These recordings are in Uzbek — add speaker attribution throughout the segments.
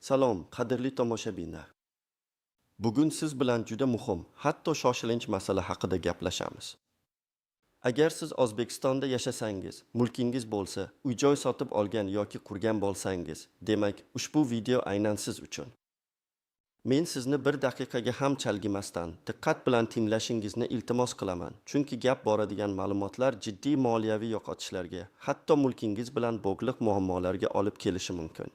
Speaker 1: Salom, qadrli tomoshabinlar. Bugun siz bilan juda muhim, hatto shoshilinch masala haqida gaplashamiz. Agar siz O'zbekistonda yashasangiz, mulkingiz bo'lsa, uy-joy sotib olgan yoki qurgan bo'lsangiz, demak, ushbu video aynan siz uchun. Men sizni bir daqiqaga ham chalg'imasdan, diqqat bilan tinglashingizni iltimos qilaman, chunki gap boradigan ma'lumotlar jiddiy moliyaviy yo'qotishlarga, hatto mulkingiz bilan bog'liq muammolarga olib kelishi mumkin.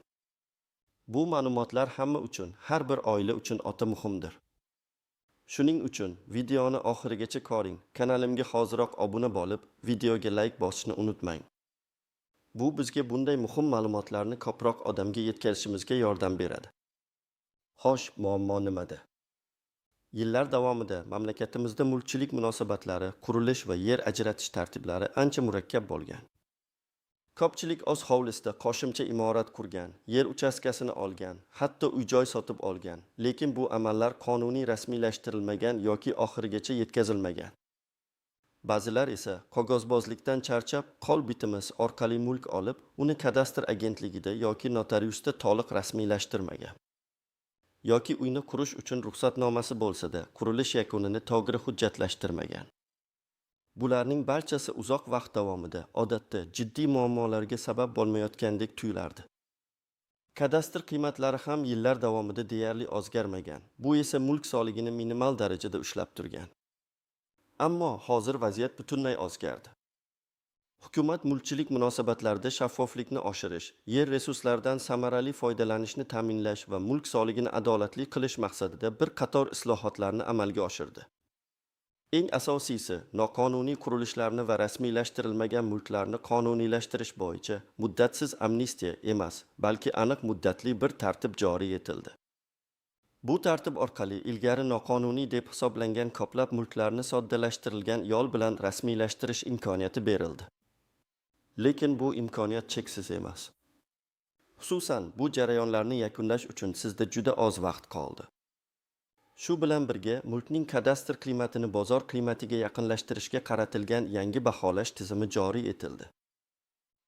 Speaker 1: Bu ma'lumotlar hamma uchun, har bir oila uchun o'ta muhimdir. Shuning uchun videoni oxirigacha ko'ring, kanalimga hoziroq obuna bo'lib, videoga like bosishni unutmang. Bu bizga bunday muhim ma'lumotlarni ko'proq odamga yetkazishimizga yordam beradi. Xo'sh, muammo nimada? Yillar davomida mamlakatimizda mulkchilik munosabatlari, qurilish va yer ajratish tartiblari ancha murakkab bo'lgan. Ko'pchilik o'z hovlisida qo'shimcha imorat qurgan, yer uchastkasini olgan, hatto uy-joy sotib olgan, lekin bu amallar qonuniy rasmiylashtirilmagan yoki oxirigacha yetkazilmagan. Ba'zilar esa qog'ozbozlikdan charchab, qo'l bitimiz orqali mulk olib, uni kadastr agentligida yoki notariusda to'liq rasmiylashtirmagan. Yoki uyni qurish uchun ruxsatnomasi bo'lsa-da, qurilish yakunini to'g'ri hujjatlashtirmagan. Bularning barchasi uzoq vaqt davomida odatda jiddiy muammolarga sabab bo'lmayotgandek tuyulardi. Kadastr qiymatlari ham yillar davomida deyarli o'zgarmagan. Bu esa mulk soligini minimal darajada ushlab turgan. Ammo hozir vaziyat butunlay o'zgardi. Hukumat mulkchilik munosabatlarida shaffoflikni oshirish, yer resurslaridan samarali foydalanishni ta'minlash va mulk soligini adolatli qilish maqsadida bir qator islohotlarni amalga oshirdi. Eng asosiysi, noqonuniy qurilishlarni va rasmiylashtirilmagan mulklarni qonuniylashtirish bo'yicha muddatsiz amnistiya emas, balki aniq muddatli bir tartib joriy etildi. Bu tartib orqali ilgari noqonuniy deb hisoblangan ko'plab mulklarni soddalashtirilgan yo'l bilan rasmiylashtirish imkoniyati berildi. Lekin bu imkoniyat cheksiz emas. Xususan, bu jarayonlarni yakunlash uchun sizda juda oz vaqt qoldi. Shu bilan birga mulkning kadastr qiymatini bozor qiymatiga yaqinlashtirishga qaratilgan yangi baholash tizimi joriy etildi.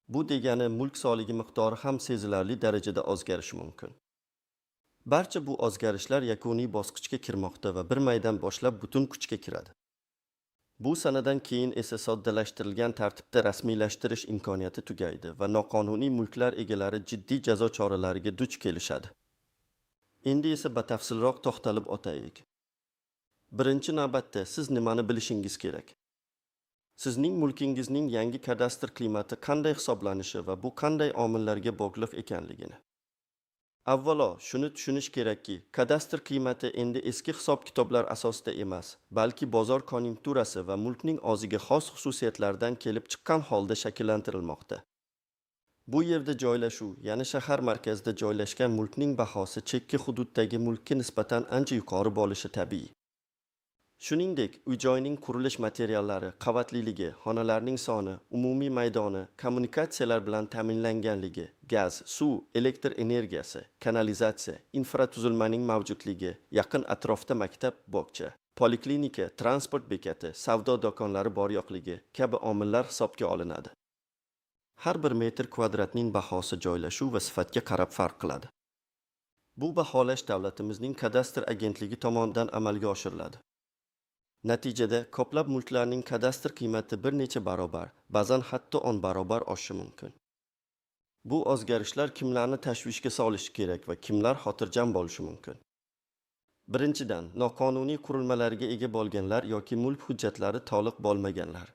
Speaker 1: Bu degani mulk soligi miqdori ham sezilarli darajada o'zgarishi mumkin. Barcha bu o'zgarishlar yakuniy bosqichga kirmoqda va bir maydan boshlab butun kuchga kiradi. Bu sanadan keyin esa soddalashtirilgan tartibda rasmiylashtirish imkoniyati tugaydi va noqonuniy mulklar egalari jiddiy jazo choralariga duch kelishadi. Endi esa batafsilroq to'xtalib o'taylik. Birinchi navbatda siz nimani bilishingiz kerak? Sizning mulkingizning yangi kadastr qiymati qanday hisoblanishi va bu qanday omillarga bog'liq ekanligini. Avvalo, shuni tushunish kerakki, kadastr qiymati endi eski hisob-kitoblar asosida emas, balki bozor konjunkturasi va mulkning o'ziga xos xususiyatlaridan kelib chiqqan holda shakllantirilmoqda. Bu yerda joylashuv, ya'ni shahar markazida joylashgan mulkning bahosi chekka hududdagi mulkka nisbatan ancha yuqori bo'lishi tabiiy. Shuningdek, uy-joyning qurilish materiallari, qavatliligi, xonalarning soni, umumiy maydoni, kommunikatsiyalar bilan ta'minlanganligi, gaz, suv, elektr energiyasi, kanalizatsiya, infratuzilmaning mavjudligi, yaqin atrofda maktab, bog'cha, poliklinika, transport bekati, savdo do'konlari bor-yo'qligi kabi omillar hisobga olinadi. Har bir metr kvadratning bahosi joylashuv va sifatga qarab farq qiladi. Bu baholash davlatimizning kadastr agentligi tomonidan amalga oshiriladi. Natijada ko'plab mulklarning kadastr qiymati bir necha barobar, ba'zan hatto 10 barobar oshishi mumkin. Bu o'zgarishlar kimlarni tashvishga solishi kerak va kimlar xotirjam bo'lishi mumkin? Birinchidan, noqonuniy qurilmalarga ega bo'lganlar yoki mulk hujjatlari to'liq bo'lmaganlar.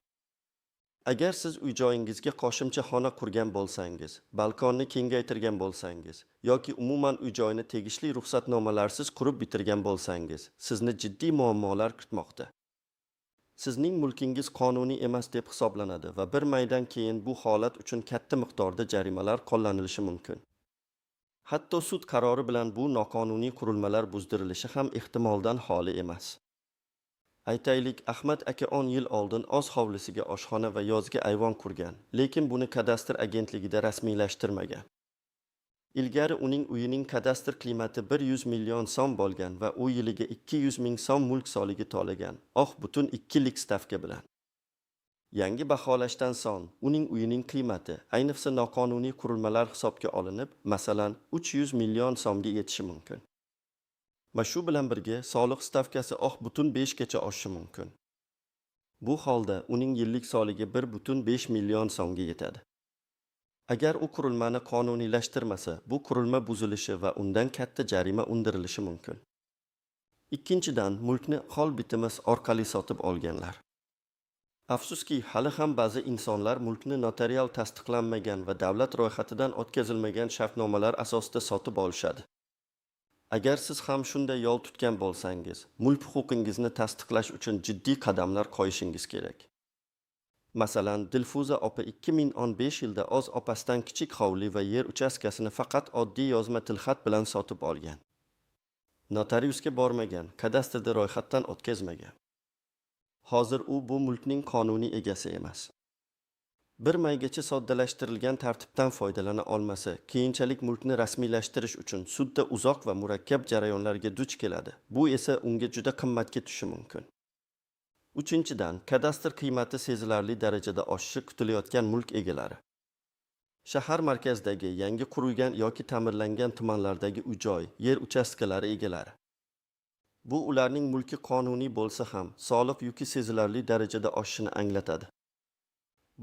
Speaker 1: Agar siz uy-joyingizga qo'shimcha xona qurgan bo'lsangiz, balkonni kengaytirgan bo'lsangiz yoki umuman uy-joyni tegishli ruxsatnomalarsiz qurib bitirgan bo'lsangiz, sizni jiddiy muammolar kutmoqda. Sizning mulkingiz qonuniy emas deb hisoblanadi va bir maydan keyin bu holat uchun katta miqdorda jarimalar qo'llanilishi mumkin. Hatto sud qarori bilan bu noqonuniy qurilmalar buzdirilishi ham ehtimoldan xoli emas. Aytaylik, Ahmad aka 10 yil oldin o'z hovlisiga oshxona va yozgi ayvon qurgan, lekin buni kadastr agentligida rasmiylashtirmagan. Ilgari uning uyining kadastr qiymati 100 million so'm bo'lgan va u yiliga 200 ming so'm mulk soligi to'lagan, butun 2 yillik stavka bilan. Yangi baholashdan so'ng uning uyining qiymati, ayniqsa noqonuniy qurilmalar hisobga olinib, masalan, 300 million so'mga yetishi mumkin. Va shu bilan birga soliq stavkasi 5 gacha oshishi mumkin. Bu holda uning yillik soligi 1,5 million so'mga yetadi. Agar u qurilmani qonuniylashtirmasa, bu qurilma buzilishi va undan katta jarima undirilishi mumkin. Ikkinchidan, mulkni hol bitimiz orqali sotib olganlar. Afsuski, hali ham ba'zi insonlar mulkni notarial tasdiqlanmagan va davlat ro'yxatidan o'tkazilmagan shartnomalar asosida sotib olishadi. Agar siz ham shunday yo'l tutgan bo'lsangiz, mulk huquqingizni tasdiqlash uchun jiddiy qadamlar qo'yishingiz kerak. Masalan, Dilfuza opa 2015 yilda o'z opasidan kichik hovli va yer uchastkasini faqat oddiy yozma tilxat bilan sotib olgan. Notariusga bormagan, kadastrda ro'yxatdan o'tkazmagan. Hozir u bu mulkning qonuniy egasi emas. Bir maygacha soddalashtirilgan tartibdan foydalana olmasa, keyinchalik mulkni rasmiylashtirish uchun sudda uzoq va murakkab jarayonlarga duch keladi. Bu esa unga juda qimmatga tushishi mumkin. Uchinchidan, kadastr qiymati sezilarli darajada oshishi kutilayotgan mulk egalari. Shahar markazidagi yangi qurilgan yoki ta'mirlangan tumanlardagi uy-joy, yer uchastkalari egalari. Bu ularning mulki qonuniy bo'lsa ham, soliq yuki sezilarli darajada oshishini anglatadi.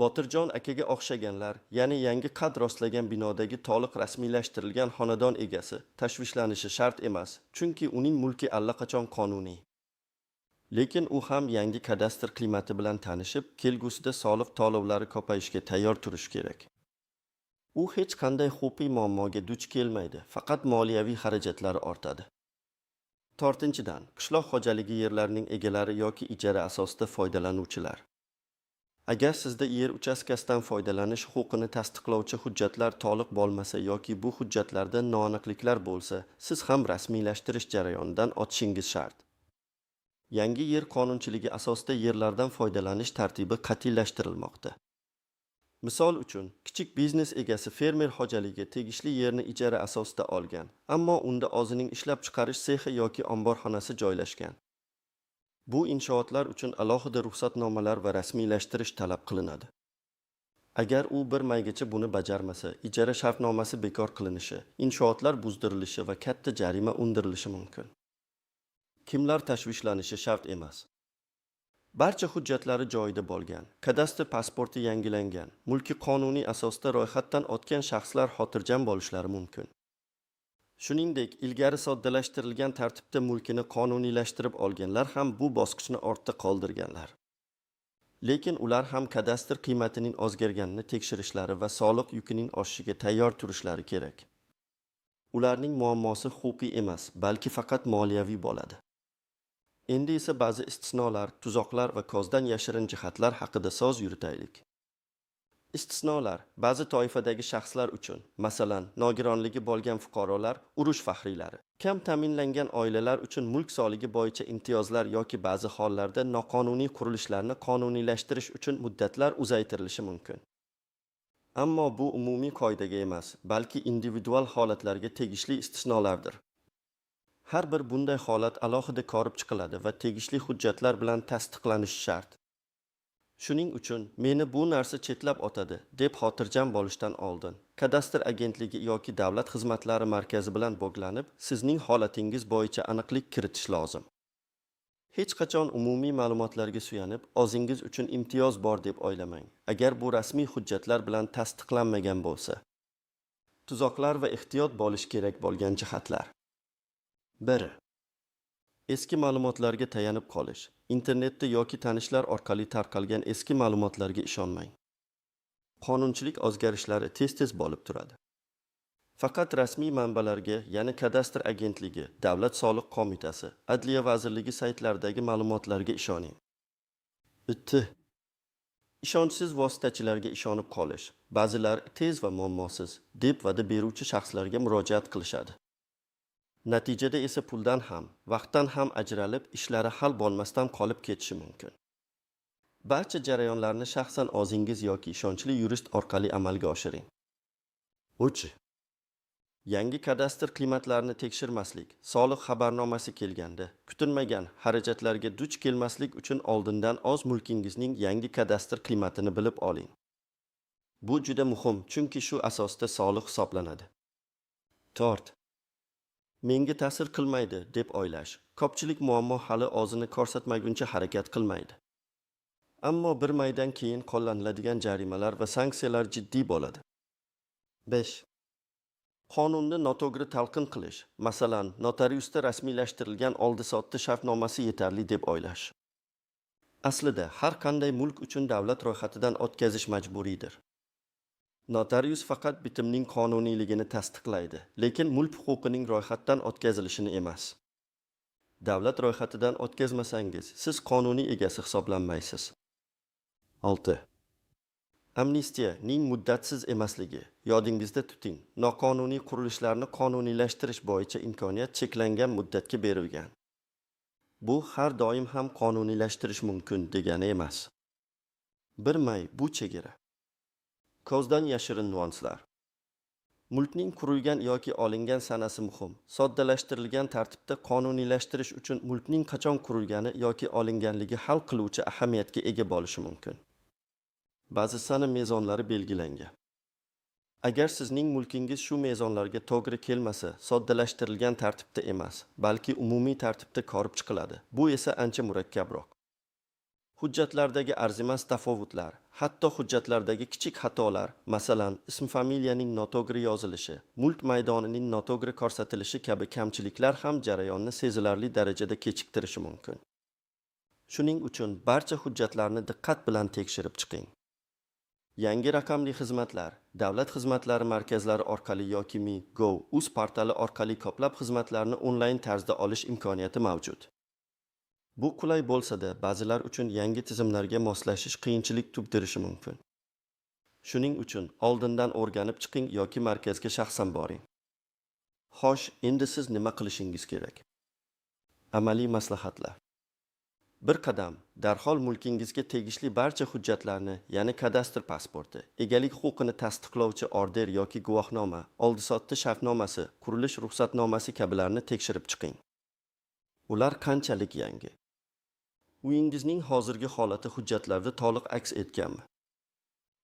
Speaker 1: Botirjon akaga o'xshaganlar, ya'ni yangi qad rostlagan binodagi to'liq rasmiylashtirilgan xonadon egasi tashvishlanishi shart emas, chunki uning mulki allaqachon qonuniy. Lekin u ham yangi kadastr qiymati bilan tanishib, kelgusida soliq to'lovlari ko'payishga tayyor turishi kerak. U hech qanday huquqiy muammoga duch kelmaydi, faqat moliyaviy xarajatlari ortadi. To'rtinchidan, qishloq xo'jaligi yerlarining egalari yoki ijara asosida foydalanuvchilar. Agar sizda yer uchastkasidan foydalanish huquqini tasdiqlovchi hujjatlar to'liq bo'lmasa yoki bu hujjatlarda noaniqliklar bo'lsa, siz ham rasmiylashtirish jarayonidan o'tishingiz shart. Yangi yer qonunchiligi asosida yerlardan foydalanish tartibi qat'iylashtirilmoqda. Misol uchun, kichik biznes egasi fermer xo'jaligi tegishli yerni ijara asosida olgan, ammo unda o'zining ishlab chiqarish sexi yoki omborxonasi joylashgan. Bu inshootlar uchun alohida ruxsatnomalar va rasmiylashtirish talab qilinadi. Agar u bir maygacha buni bajarmasa, ijara shartnomasi bekor qilinishi, inshootlar buzdirilishi va katta jarima undirilishi mumkin. Kimlar tashvishlanishi shart emas. Barcha hujjatlari joyida bo'lgan, kadastr pasporti yangilangan, mulki qonuniy asosda ro'yxatdan o'tgan shaxslar xotirjam bo'lishlari mumkin. Shuningdek, ilgari soddalashtirilgan tartibda mulkini qonuniylashtirib olganlar ham bu bosqichni ortda qoldirganlar. Lekin ular ham kadastr qiymatining o'zgarganini tekshirishlari va soliq yukining oshishiga tayyor turishlari kerak. Ularning muammosi huquqiy emas, balki faqat moliyaviy bo'ladi. Endi esa ba'zi istisnolar, tuzoqlar va ko'zdan yashirin jihatlar haqida so'z yuritaylik. Istisnolar ba'zi toifadagi shaxslar uchun, masalan, nogironligi bo'lgan fuqarolar, urush faxriylari, kam ta'minlangan oilalar uchun mulk soligi bo'yicha imtiyozlar yoki ba'zi hollarda noqonuniy qurilishlarni qonuniylashtirish uchun muddatlar uzaytirilishi mumkin. Ammo bu umumiy qoidaga emas, balki individual holatlarga tegishli istisnolardir. Har bir bunday holat alohida ko'rib chiqiladi va tegishli hujjatlar bilan tasdiqlanishi shart. Shuning uchun meni bu narsa chetlab o'tadi deb xotirjam bo'lishdan oldin kadastr agentligi yoki davlat xizmatlari markazi bilan bog'lanib, sizning holatingiz bo'yicha aniqlik kiritish lozim. Hech qachon umumiy ma'lumotlarga suyanib, o'zingiz uchun imtiyoz bor deb o'ylamang, agar bu rasmiy hujjatlar bilan tasdiqlanmagan bo'lsa. Tuzoqlar va ehtiyot bo'lish kerak bo'lgan jihatlar. 1. Eski ma'lumotlarga tayanib qolish. Internetda yoki tanishlar orqali tarqalgan eski ma'lumotlarga ishonmang. Qonunchilik o'zgarishlari tez-tez bo'lib turadi. Faqat rasmiy manbalarga, ya'ni kadastr agentligi, Davlat soliq qo'mitasi, Adliya vazirligi saytlaridagi ma'lumotlarga ishoning. 2. Ishonchsiz vositachilarga ishonib qolish. Ba'zilar tez va muammosiz deb va'da beruvchi shaxslarga murojaat qilishadi. Natijada esa puldan ham, vaqtdan ham ajralib, ishlari hal bo'lmasdan qolib ketishi mumkin. Barcha jarayonlarni shaxsan o'zingiz yoki ishonchli yurist orqali amalga oshiring. 3. Yangi kadastr qiymatlarini tekshirmaslik, soliq xabarnomasi kelganda, kutilmagan xarajatlarga duch kelmaslik uchun oldindan o'z mulkingizning yangi kadastr qiymatini bilib oling. Bu juda muhim, chunki shu asosda soliq hisoblanadi. 4. Menga ta'sir qilmaydi deb o'ylash. Ko'pchilik muammo hali o'zini ko'rsatmaguncha harakat qilmaydi. Ammo bir maydan keyin qo'llaniladigan jarimalar va sanksiyalar jiddiy bo'ladi. 5. Qonunni noto'g'ri talqin qilish, masalan, notariusda rasmiylashtirilgan oldi-sotdi shartnomasi yetarli deb o'ylash. Aslida har qanday mulk uchun davlat ro'yxatidan o'tkazish majburiydir. Notarius faqat bitimning qonuniyligini tasdiqlaydi, lekin mulk huquqining ro'yxatdan o'tkazilishini emas. Davlat ro'yxatidan o'tkazmasangiz, siz qonuniy egasi hisoblanmaysiz. 6. Amnistiyaning muddatsiz emasligi. Yodingizda tuting, noqonuniy qurilishlarni qonuniylashtirish bo'yicha imkoniyat cheklangan muddatga berilgan. Bu har doim ham qonuniylashtirish mumkin degani emas. 1 may bu chegara. Ko'zdan yashirin nuanslar. Mulkning qurilgan yoki olingan sanasi muhim. Soddalashtirilgan tartibda qonuniylashtirish uchun mulkning qachon qurilgani yoki olinganligi hal qiluvchi ahamiyatga ega bo'lishi mumkin. Ba'zi sana mezonlari belgilangan. Agar sizning mulkingiz shu mezonlarga to'g'ri kelmasa, soddalashtirilgan tartibda emas, balki umumiy tartibda ko'rib chiqiladi. Bu esa ancha murakkabroq. Hujjatlardagi arzimas tafovutlar, hatto hujjatlardagi kichik xatolar, masalan, ism-familiyaning noto'g'ri yozilishi, mulk maydonining noto'g'ri ko'rsatilishi kabi kamchiliklar ham jarayonni sezilarli darajada kechiktirishi mumkin. Shuning uchun barcha hujjatlarni diqqat bilan tekshirib chiqing. Yangi raqamli xizmatlar, davlat xizmatlari markazlari orqali yoki Mi.Gov.uz portali orqali ko'plab xizmatlarni onlayn tarzda olish imkoniyati mavjud. Bu qulay bo'lsa-da, ba'zilar uchun yangi tizimlarga moslashish qiyinchilik tug'dirishi mumkin. Shuning uchun oldindan o'rganib chiqing yoki markazga shaxsan boring. Xo'sh, endi siz nima qilishingiz kerak? Amaliy maslahatlar. Bir qadam, darhol mulkingizga tegishli barcha hujjatlarni, ya'ni kadastr pasporti, egalik huquqini tasdiqlovchi order yoki guvohnoma, oldi-sotdi shartnomasi, qurilish ruxsatnomasi kabilarni tekshirib chiqing. Ular qanchalik yangi? Uyingizning hozirgi holati hujjatlarda to'liq aks etganmi?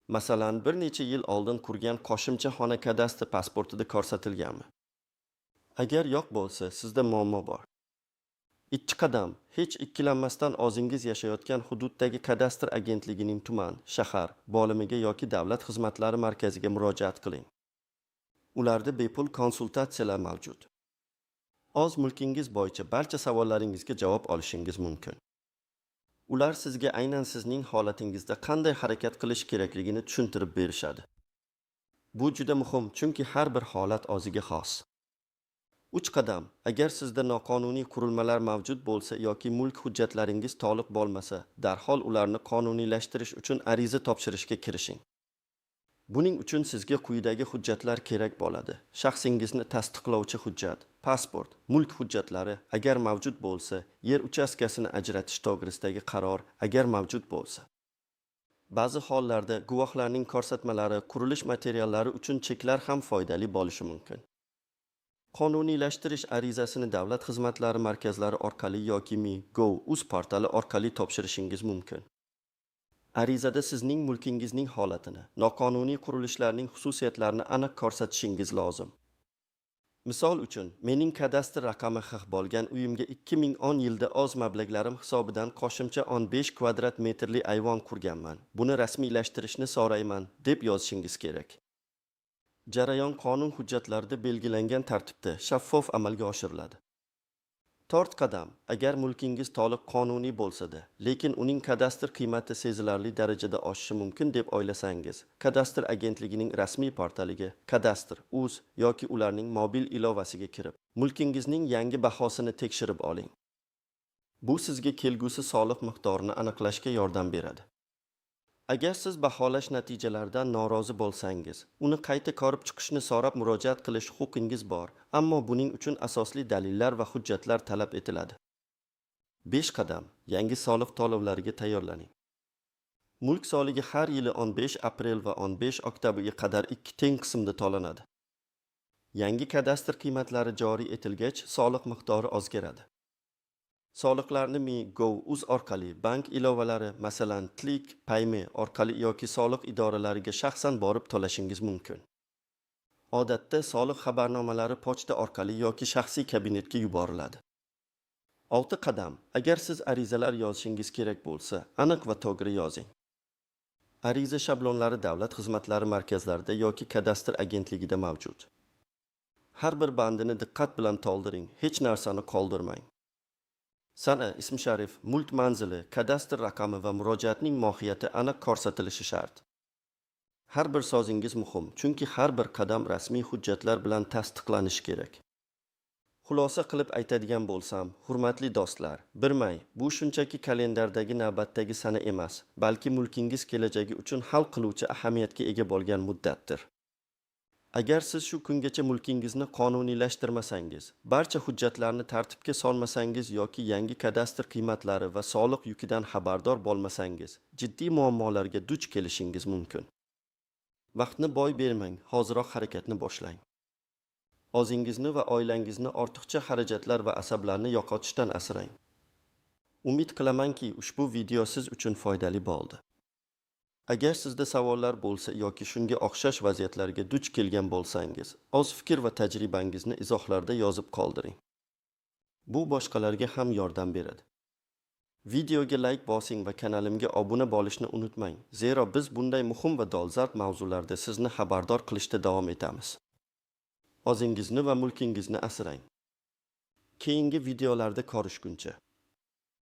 Speaker 1: Masalan, bir necha yil oldin qurgan qo'shimcha xona kadastr pasportida ko'rsatilganmi? Agar yo'q bo'lsa, sizda muammo bor. 2 qadam, hech ikkilanmasdan o'zingiz yashayotgan hududdagi kadastr agentligining tuman, shahar bo'limiga yoki davlat xizmatlari markaziga murojaat qiling. Ularda bepul konsultatsiyalar mavjud. O'z mulkingiz bo'yicha barcha savollaringizga javob olishingiz mumkin. Ular sizga aynan sizning holatingizda qanday harakat qilish kerakligini tushuntirib berishadi. Bu juda muhim, chunki har bir holat o'ziga xos. 3 qadam, agar sizda noqonuniy qurilmalar mavjud bo'lsa yoki mulk hujjatlaringiz to'liq bo'lmasa, darhol ularni qonuniylashtirish uchun ariza topshirishga kirishing. Buning uchun sizga quyidagi hujjatlar kerak bo'ladi. Shaxsingizni tasdiqlovchi hujjat, pasport, mulk hujjatlari agar mavjud bo'lsa, yer uchastkasini ajratish to'g'risidagi qaror agar mavjud bo'lsa. Ba'zi hollarda guvohlarning ko'rsatmalari, qurilish materiallari uchun cheklar ham foydali bo'lishi mumkin. Qonuniylashtirish arizasini davlat xizmatlari markazlari orqali yoki Mi.Gov.uz portali orqali topshirishingiz mumkin. Arizada sizning mulkingizning holatini, noqonuniy qurilishlarning xususiyatlarini aniq ko'rsatishingiz lozim. Misol uchun, mening kadastr raqami haq bo'lgan uyimga 2010 yilda o'z mablag'larim hisobidan qo'shimcha 15 kvadrat metrli ayvon qurganman. Buni rasmiylashtirishni so'rayman deb yozishingiz kerak. Jarayon qonun hujjatlarida belgilangan tartibda shaffof amalga oshiriladi. 4 qadam, agar mulkingiz to'liq qonuniy bo'lsa-da, lekin uning kadastr qiymati sezilarli darajada oshishi mumkin deb o'ylasangiz, kadastr agentligining rasmiy portaliga Kadastr.uz yoki ularning mobil ilovasiga kirib, mulkingizning yangi bahosini tekshirib oling. Bu sizga kelgusi soliq miqdorini aniqlashga yordam beradi. Agar siz baholash natijalaridan norozi bo'lsangiz, uni qayta ko'rib chiqishni so'rab murojaat qilish huquqingiz bor, ammo buning uchun asosli dalillar va hujjatlar talab etiladi. 5 qadam, yangi soliq to'lovlariga tayyorlaning. Mulk soligi har yili 15 aprel va 15 oktyabrga qadar 2 teng qismda to'lanadi. Yangi kadastr qiymatlari joriy etilgach, soliq miqdori o'zgaradi. Soliqlarni Mi.gov.uz orqali bank ilovalari, masalan, Click, Payme orqali yoki soliq idoralariga shaxsan borib to'lashingiz mumkin. Odatda soliq xabarnomalari pochta orqali yoki shaxsiy kabinetga yuboriladi. 6 qadam. Agar siz arizalar yozishingiz kerak bo'lsa, aniq va to'g'ri yozing. Ariza shablonlari davlat xizmatlari markazlarida yoki kadastr agentligida mavjud. Har bir bandini diqqat bilan to'ldiring, hech narsani qoldirmang. Sana, ism-sharif, mulk manzili, kadastr raqami va murojaatning mohiyati aniq ko'rsatilishi shart. Har bir so'zingiz muhim, chunki har bir qadam rasmiy hujjatlar bilan tasdiqlanishi kerak. Xulosa qilib aytadigan bo'lsam, hurmatli do'stlar, bilmay, bu shunchaki kalendardagi navbatdagi sana emas, balki mulkingiz kelajagi uchun hal qiluvchi ahamiyatga ega bo'lgan muddatdir. Agar siz shu kungacha mulkingizni qonuniylashtirmasangiz, barcha hujjatlarni tartibga solmasangiz yoki yangi kadastr qiymatlari va soliq yukidan xabardor bo'lmasangiz, jiddiy muammolarga duch kelishingiz mumkin. Vaqtni boy bermang, hoziroq harakatni boshlang. O'zingizni va oilangizni ortiqcha xarajatlar va asablarni yo'qotishdan asrang. Umid qilamanki, ushbu video siz uchun foydali bo'ldi. Agar sizda savollar bo'lsa yoki shunga o'xshash vaziyatlarga duch kelgan bo'lsangiz, o'z fikr va tajribangizni izohlarda yozib qoldiring. Bu boshqalarga ham yordam beradi. Videoga like bosing va kanalimga obuna bo'lishni unutmang, zero biz bunday muhim va dolzarb mavzularda sizni xabardor qilishda davom etamiz. O'zingizni va mulkingizni asrang. Keyingi videolarda ko'rishguncha